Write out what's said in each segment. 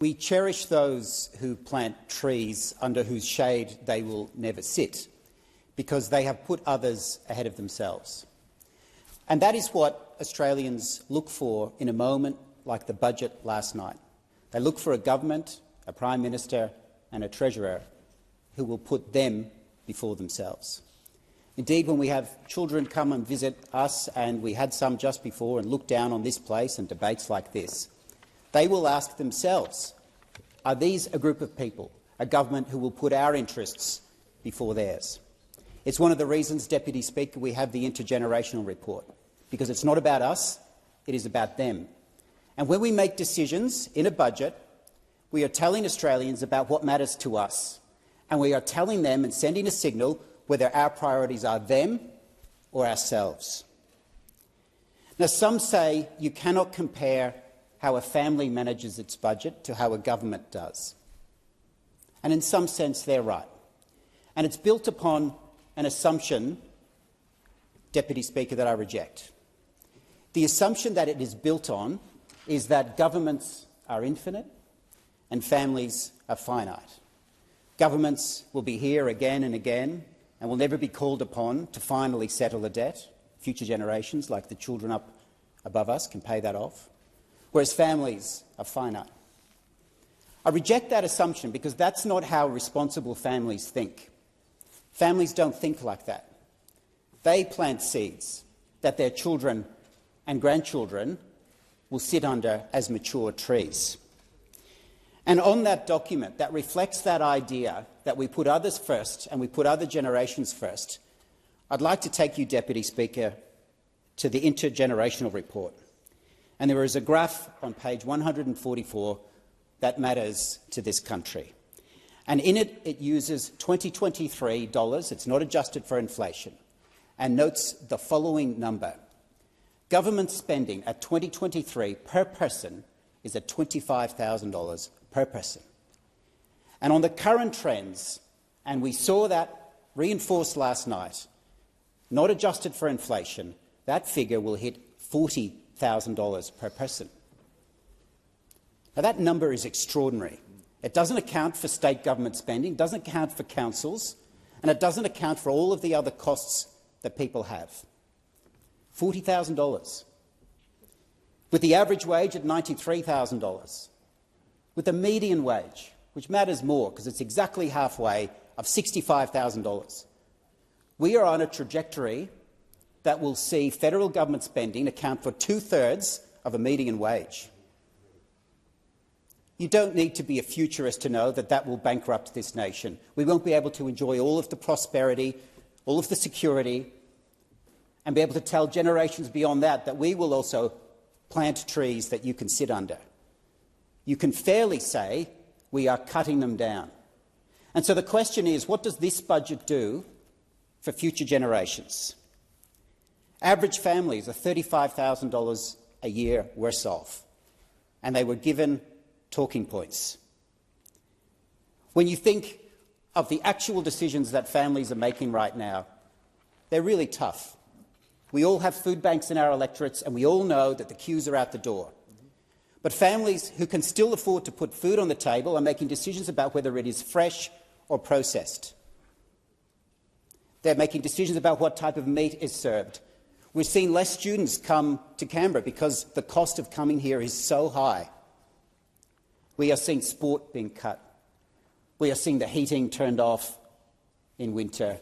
We cherish those who plant trees under whose shade they will never sit, because they have put others ahead of themselves. And that is what Australians look for in a moment like the budget last night. They look for a government, a Prime Minister and a Treasurer who will put them before themselves. Indeed, when we have children come and visit us, and we had some just before, and look down on this place and debates like this, they will ask themselves, are these a group of people, a government who will put our interests before theirs? It's one of the reasons, Deputy Speaker, we have the intergenerational report, because it's not about us, it is about them. And when we make decisions in a budget, we are telling Australians about what matters to us, and we are telling them and sending a signal whether our priorities are them or ourselves. Now, some say you cannot compare how a family manages its budget to how a government does. And in some sense, they're right. And it's built upon an assumption, Deputy Speaker, that I reject. The assumption that it is built on is that governments are infinite and families are finite. Governments will be here again and again and will never be called upon to finally settle a debt. Future generations, like the children up above us, can pay that off, whereas families are finite. I reject that assumption because that's not how responsible families think. Families don't think like that. They plant seeds that their children and grandchildren will sit under as mature trees. And on that document that reflects that idea that we put others first and we put other generations first, I'd like to take you, Deputy Speaker, to the intergenerational report. And there is a graph on page 144 that matters to this country. And in it, it uses 2023 dollars, it's not adjusted for inflation, and notes the following number. Government spending at 2023 per person is at $25,000 per person. And on the current trends, and we saw that reinforced last night, not adjusted for inflation, that figure will hit $40,000 per person. Now, that number is extraordinary. It doesn't account for state government spending, doesn't account for councils, and it doesn't account for all of the other costs that people have. $40,000. With the average wage at $93,000. With the median wage, which matters more because it's exactly halfway, of $65,000. We are on a trajectory that will see federal government spending account for 2/3 of a median wage. You don't need to be a futurist to know that that will bankrupt this nation. We won't be able to enjoy all of the prosperity, all of the security, and be able to tell generations beyond that that we will also plant trees that you can sit under. You can fairly say we are cutting them down. And so the question is, what does this budget do for future generations? Average families are $35,000 a year worse off, and they were given talking points. When you think of the actual decisions that families are making right now, they're really tough. We all have food banks in our electorates, and we all know that the queues are out the door. But families who can still afford to put food on the table are making decisions about whether it is fresh or processed. They're making decisions about what type of meat is served. We've seen less students come to Canberra because the cost of coming here is so high. We are seeing sport being cut. We are seeing the heating turned off in winter,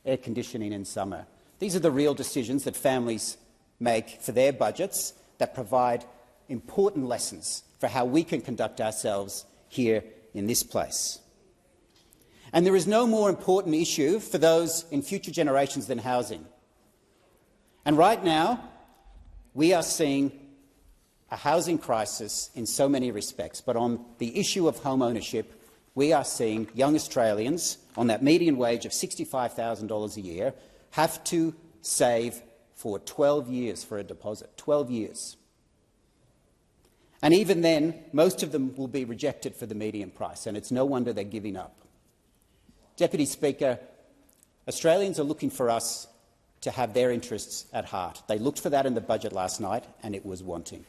air conditioning in summer. These are the real decisions that families make for their budgets that provide important lessons for how we can conduct ourselves here in this place. And there is no more important issue for those in future generations than housing. And right now, we are seeing a housing crisis in so many respects, but on the issue of home ownership, we are seeing young Australians on that median wage of $65,000 a year have to save for 12 years for a deposit, 12 years. And even then, most of them will be rejected for the median price, and it's no wonder they're giving up. Deputy Speaker, Australians are looking for us to have their interests at heart. They looked for that in the budget last night, and it was wanting.